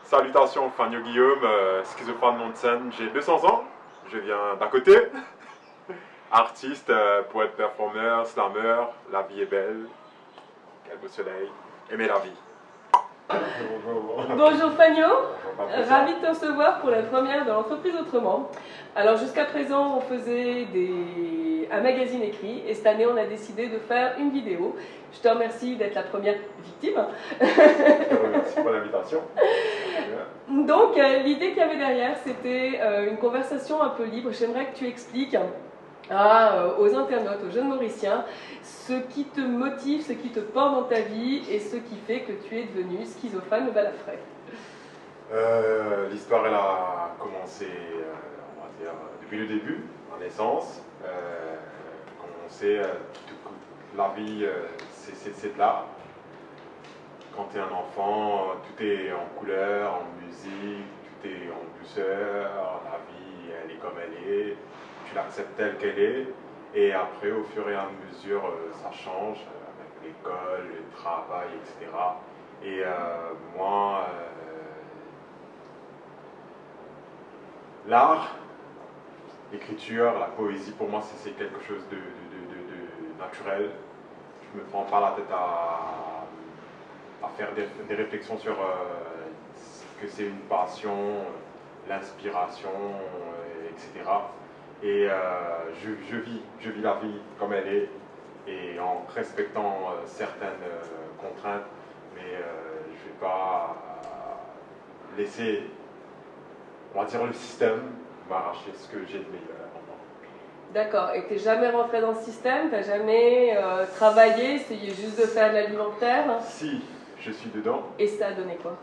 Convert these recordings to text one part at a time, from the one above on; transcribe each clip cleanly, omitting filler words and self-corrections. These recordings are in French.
Salutations, Fanio Guillaume, schizophrène nom de scène, j'ai 200 ans, je viens d'à côté. Artiste, poète, performeur, slammer, la vie est belle, quel beau soleil, aimez la vie. Bonjour Fagno, Bonjour, ravi de te recevoir pour la première de l'entreprise Autrement. Alors jusqu'à présent on faisait un magazine écrit et cette année on a décidé de faire une vidéo. Je te remercie d'être la première victime. Je te remercie pour l'invitation. Donc l'idée qu'il y avait derrière c'était une conversation un peu libre. J'aimerais que tu expliques aux internautes, aux jeunes Mauriciens, ce qui te motive, ce qui te porte dans ta vie et ce qui fait que tu es devenu schizophrène balafré. L'histoire elle a commencé, on va dire, depuis le début, en naissance. Comme on sait, la vie c'est de l'art. Quand tu es un enfant, tout est en couleur, en musique, tout est en douceur, la vie elle est comme elle est, tu l'acceptes telle qu'elle est, et après au fur et à mesure ça change avec l'école, le travail, etc. Et moi, l'art, l'écriture, la poésie, pour moi c'est quelque chose de naturel. Je ne me prends pas la tête à faire des réflexions sur ce que c'est une passion, l'inspiration, etc. Et je vis la vie comme elle est et en respectant certaines contraintes, mais je ne vais pas laisser, on va dire, le système m'arracher ce que j'ai de meilleur en moi. D'accord, et t'es jamais rentré dans le système, t'as jamais travaillé, essayé juste de faire de l'alimentaire? Si je suis dedans. Et ça a donné quoi?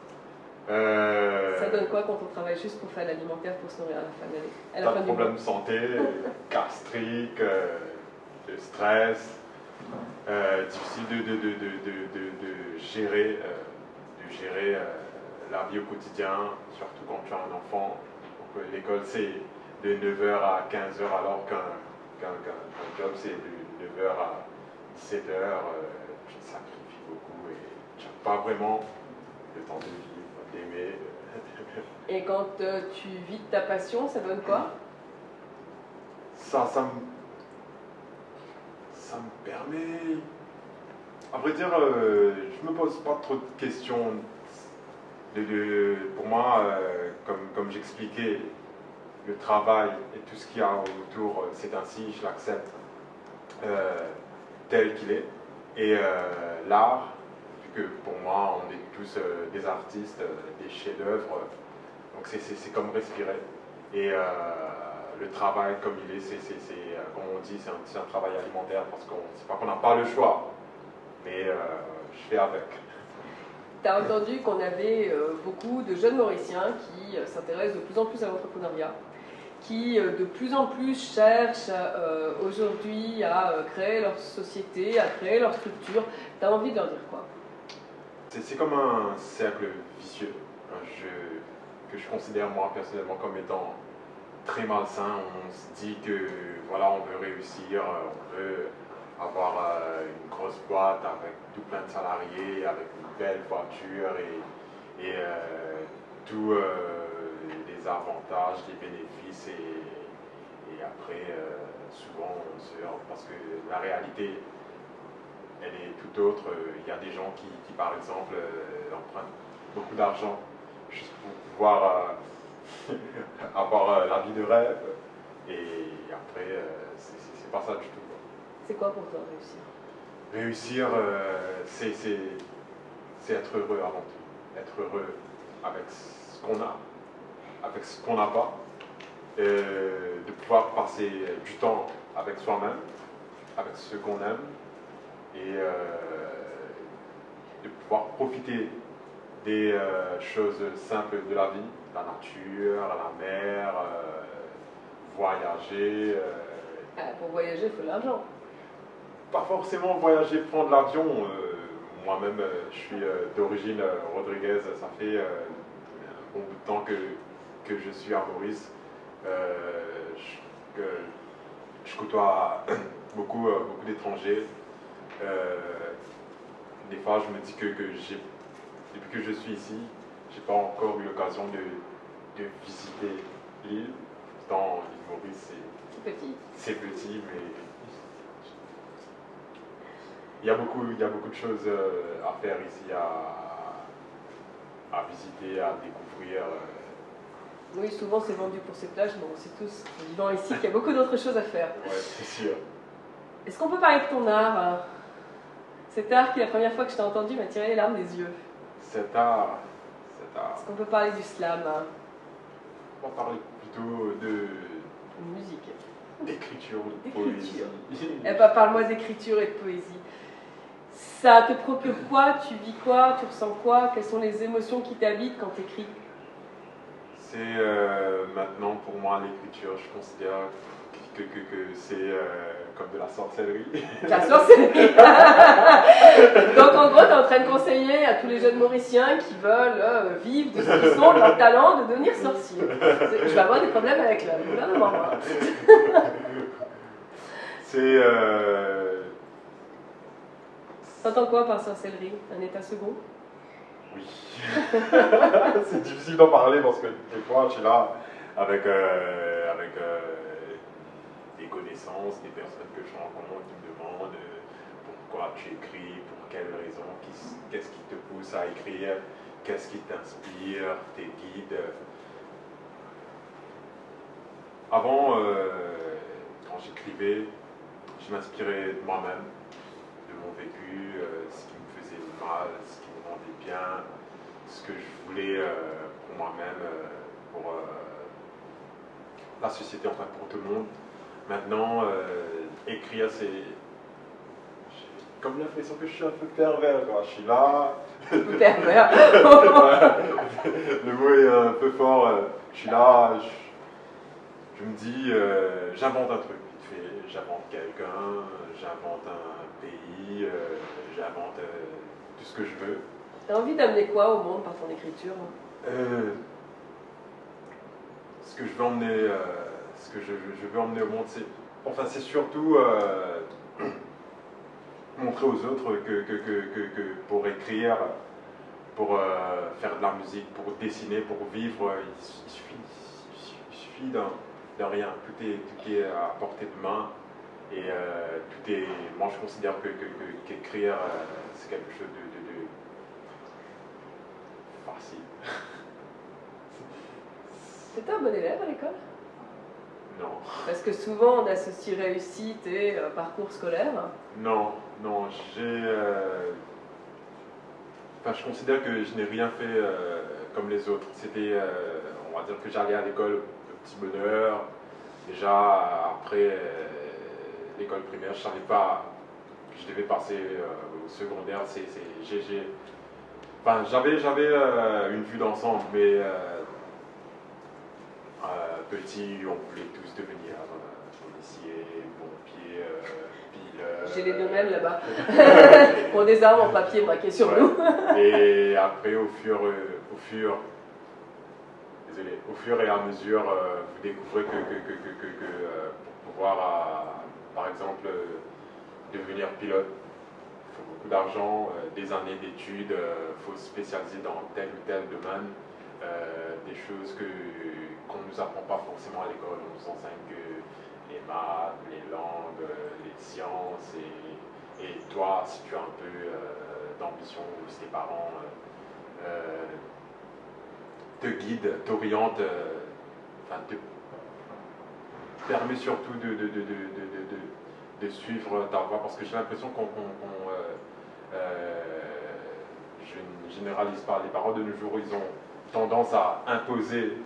Ça donne quoi quand on travaille juste pour faire de l'alimentaire pour se nourrir à la fin de l'année? T'as de problèmes de santé, gastrique, de stress, difficile de gérer la vie au quotidien, surtout quand tu as un enfant. Donc, l'école c'est de 9h à 15h alors qu'un job c'est de 9h à 17h. Tu te sacrifies beaucoup et tu n'as pas vraiment le temps de vivre, d'aimer. Et quand tu vis de ta passion, ça donne quoi? Ça me permet, à vrai dire, je me pose pas trop de questions. Pour moi, comme j'expliquais, le travail et tout ce qu'il y a autour, c'est ainsi, je l'accepte tel qu'il est. Et l'art, vu que pour moi, on est tous des artistes, des chefs-d'œuvre, donc c'est comme respirer. Et le travail comme il est, comme on dit, c'est un travail alimentaire parce qu'on c'est pas qu'on n'a pas le choix, mais je fais avec. Tu as entendu qu'on avait beaucoup de jeunes Mauriciens qui s'intéressent de plus en plus à l'entrepreneuriat, qui de plus en plus cherchent aujourd'hui à créer leur société, à créer leur structure. Tu as envie de leur dire quoi? C'est comme un cercle vicieux, que je considère moi personnellement comme étant très malsain. On se dit que voilà, on veut réussir, on veut avoir une grosse boîte avec tout plein de salariés, avec une belle voiture et tous les avantages, les bénéfices et après souvent on se heurte parce que la réalité elle est tout autre. Il y a des gens qui par exemple empruntent beaucoup d'argent juste pour pouvoir avoir la vie de rêve et après c'est pas ça du tout. C'est quoi pour toi réussir? Réussir, c'est être heureux avant tout. Être heureux avec ce qu'on a, avec ce qu'on n'a pas, de pouvoir passer du temps avec soi-même, avec ce qu'on aime, et de pouvoir profiter des choses simples de la vie, la nature, la mer, voyager. Pour voyager, il faut de l'argent. Pas forcément voyager, prendre l'avion. Moi-même, je suis d'origine Rodriguez. Ça fait un bon bout de temps que je suis à Maurice. Je côtoie beaucoup d'étrangers. Des fois, je me dis depuis que je suis ici, j'ai pas encore eu l'occasion de visiter l'île. Pourtant, l'île Maurice, c'est petit, mais il y a beaucoup de choses à faire ici, à visiter, à découvrir. Oui, souvent c'est vendu pour ces plages, mais on sait tous, en vivant ici, qu'il y a beaucoup d'autres choses à faire. Ouais, c'est sûr. Est-ce qu'on peut parler de ton art? Cet art qui, la première fois que je t'ai entendu, m'a tiré les larmes des yeux. Cet art. Est-ce qu'on peut parler du slam? On va parler plutôt de musique. D'écriture, de poésie. Eh ben, parle-moi d'écriture et de poésie. Ça te procure quoi? Tu vis quoi? Tu ressens quoi? Quelles sont les émotions qui t'habitent quand tu écris? C'est maintenant pour moi l'écriture, je considère que c'est comme de la sorcellerie. La sorcellerie. Donc en gros, tu es en train de conseiller à tous les jeunes Mauriciens qui veulent vivre de ce qu'ils sont, de leur talent, de devenir sorciers. Je vais avoir des problèmes avec le gouvernement. C'est... T'entends quoi par sorcellerie? Un état second? Oui. C'est difficile d'en parler parce que des fois, je suis là avec des connaissances, des personnes que je rencontre qui me demandent pourquoi tu écris, pour quelles raisons, qu'est-ce qui te pousse à écrire, qu'est-ce qui t'inspire, tes guides. Avant, quand j'écrivais, je m'inspirais de moi-même, de mon vécu, ce qui me faisait mal, ce qui me rendait bien, ce que je voulais pour moi-même, pour la société, enfin pour tout le monde. Maintenant, écrire, c'est... J'ai comme l'impression que je suis un peu pervers, quoi. Je suis là... Pervers. Le mot est un peu fort. Je suis là, je me dis, j'invente un truc vite fait. J'invente quelqu'un, j'invente un pays, j'invente tout ce que je veux. T'as envie d'amener quoi au monde par ton écriture? Ce que je veux emmener, ce que je veux emmener au monde, c'est surtout montrer aux autres que pour écrire, pour faire de la musique, pour dessiner, pour vivre, il suffit de rien. Tout est à portée de main. Et tout est. Moi, je considère qu'écrire, c'est quelque chose de facile. C'était un bon élève à l'école? Non. Parce que souvent on associe réussite et parcours scolaire. Non, enfin, je considère que je n'ai rien fait comme les autres. C'était, on va dire que j'allais à l'école de petit bonheur. Déjà, après l'école primaire, je ne savais pas que je devais passer au secondaire. Enfin, j'avais une vue d'ensemble, mais petit, on voulait tous devenir policiers, pompiers, pilotes. J'ai les domaines là-bas. Pour des armes en papier braquées sur nous. Et après, au fur et à mesure, vous découvrez que pour pouvoir, par exemple, devenir pilote, il faut beaucoup d'argent, des années d'études, il faut se spécialiser dans tel ou tel domaine. Des choses qu'on ne nous apprend pas forcément à l'école. On nous enseigne que les maths, les langues, les sciences. Et toi, si tu as un peu d'ambition, ou si tes parents te guident, t'orientent, enfin, te permet surtout de suivre ta voie. Parce que j'ai l'impression je ne généralise pas, les parents de nos jours, ils ont tendance à imposer.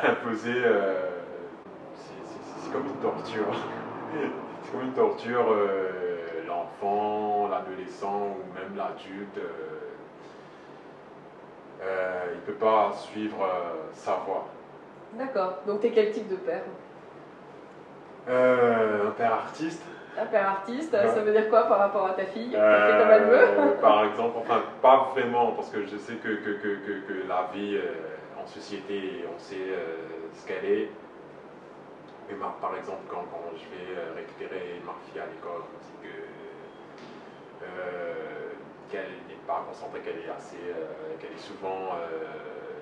Imposer, c'est comme une torture. C'est comme une torture, l'enfant, l'adolescent ou même l'adulte. Il ne peut pas suivre sa voie. D'accord. Donc t'es quel type de père? Un père artiste. Un père artiste, ça veut dire quoi par rapport à ta fille? T'as fait comme elle veut? Par exemple, enfin, pas vraiment, parce que je sais que la vie en société, on sait ce qu'elle est. Mais par exemple, quand je vais récupérer ma fille à l'école, on dit que qu'elle n'est pas concentrée, qu'elle est assez, qu'elle est souvent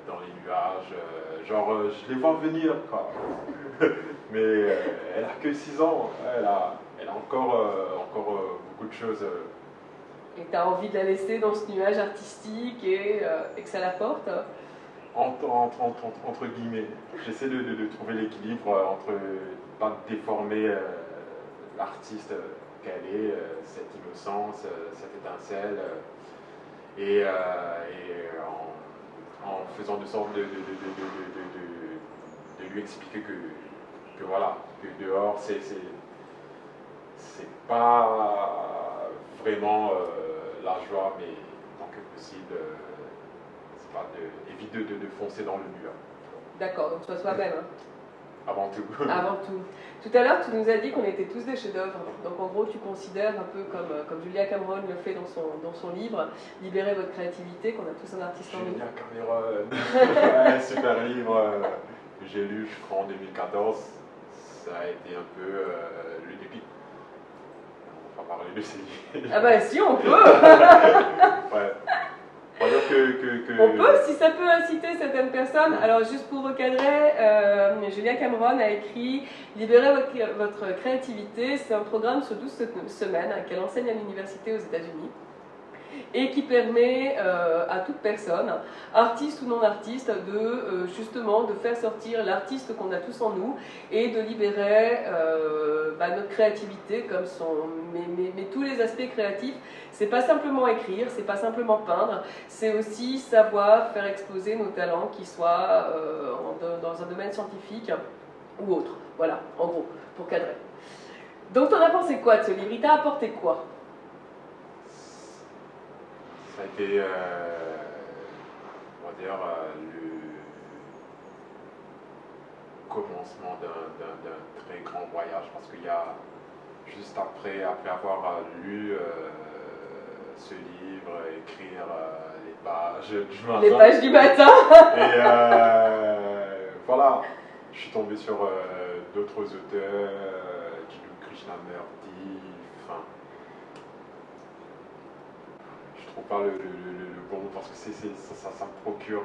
dans les nuages. Je les vois venir, quoi. Mais elle a que 6 ans, elle a encore beaucoup de choses. Et tu as envie de la laisser dans ce nuage artistique et que ça la porte? Entre guillemets, j'essaie de trouver l'équilibre entre pas déformer l'artiste qu'elle est, cette innocence, cette étincelle, et en faisant de sorte de lui expliquer que voilà, que dehors c'est pas vraiment la joie, mais tant que possible, c'est pas évite de foncer dans le mur. D'accord, donc sois soi-même. Hein. Avant tout. Avant tout. Tout à l'heure, tu nous as dit qu'on était tous des chefs-d'œuvre. Donc en gros, tu considères un peu comme Julia Cameron le fait dans son livre, Libérez votre créativité, qu'on a tous un artiste en nous. Julia Cameron, ouais, super livre que j'ai lu, je crois, en 2014. Ça a été un peu le déclic. On va pas parler de ces livres. Ah bah si, on peut. Ouais. On va dire que... On peut, si ça peut inciter certaines personnes. Alors juste pour recadrer, Julia Cameron a écrit Libérez votre créativité. C'est un programme sur 12 semaines qu'elle enseigne à l'université aux États-Unis et qui permet à toute personne, artiste ou non artiste, justement de faire sortir l'artiste qu'on a tous en nous et de libérer notre créativité comme mais tous les aspects créatifs. C'est pas simplement écrire, c'est pas simplement peindre, c'est aussi savoir faire exploser nos talents, qu'ils soient dans un domaine scientifique ou autre. Voilà, en gros, pour cadrer. Donc t'en as pensé quoi de ce livre? Il t'a apporté quoi? Ça a été, on va dire, le commencement d'un très grand voyage, parce qu'il y a, juste après avoir lu ce livre, écrire les pages du matin. Les pages du matin. Et voilà, je suis tombé sur d'autres auteurs, Jiddu Krishnamurti, enfin... pas le bon parce que ça me procure.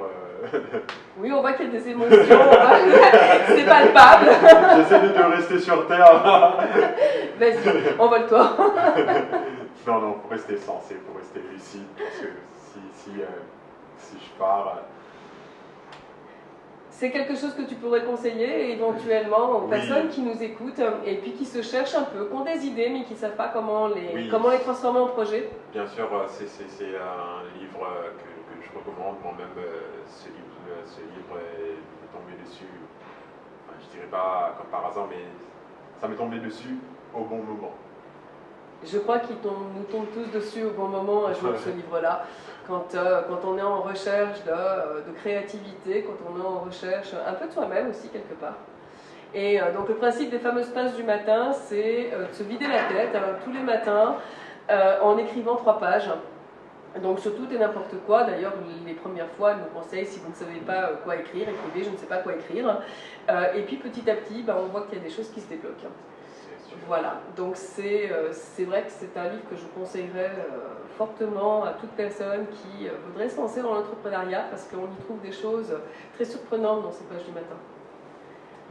Oui, on voit qu'il y a des émotions, c'est palpable. J'essaie de rester sur terre. Vas-y, envole-toi. Non, pour rester sensé, pour rester lucide, parce que si je pars. C'est quelque chose que tu pourrais conseiller éventuellement aux personnes qui nous écoutent et puis qui se cherchent un peu, qui ont des idées mais qui ne savent pas comment les transformer en projet. Bien sûr, c'est un livre que je recommande. Moi-même, ce livre est tombé dessus, enfin, je dirais pas comme par hasard, mais ça m'est tombé dessus au bon moment. Je crois qu'il nous tombe tous dessus au bon moment un jour, ce livre-là. Quand on est en recherche de créativité, quand on est en recherche un peu de soi-même aussi quelque part. Et donc le principe des fameuses pages du matin, c'est de se vider la tête tous les matins en écrivant 3 pages. Donc sur tout et n'importe quoi. D'ailleurs les premières fois, elle nous conseille, si vous ne savez pas quoi écrire, écrivez je ne sais pas quoi écrire. Et puis petit à petit, on voit qu'il y a des choses qui se débloquent. Voilà, donc c'est vrai que c'est un livre que je conseillerais fortement à toute personne qui voudrait se lancer dans l'entrepreneuriat parce qu'on y trouve des choses très surprenantes dans ces pages du matin.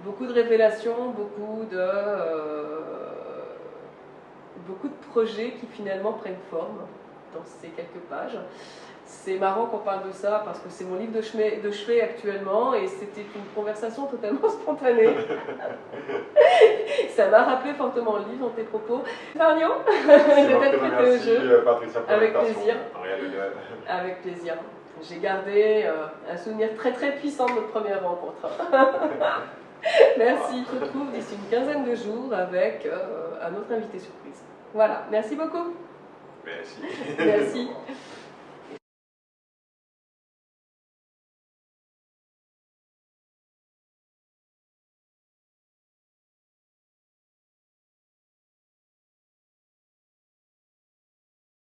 Beaucoup de révélations, beaucoup de projets qui finalement prennent forme dans ces quelques pages. C'est marrant qu'on parle de ça parce que c'est mon livre de chevet actuellement et c'était une conversation totalement spontanée. Ça m'a rappelé fortement le livre dans tes propos. Mario, je vais t'être prêté au jeu. Patricia, avec plaisir. Avec plaisir. J'ai gardé un souvenir très très puissant de notre première rencontre. Merci. Je te retrouve d'ici une quinzaine de jours avec un autre invité surprise. Voilà, merci beaucoup. Merci. Merci.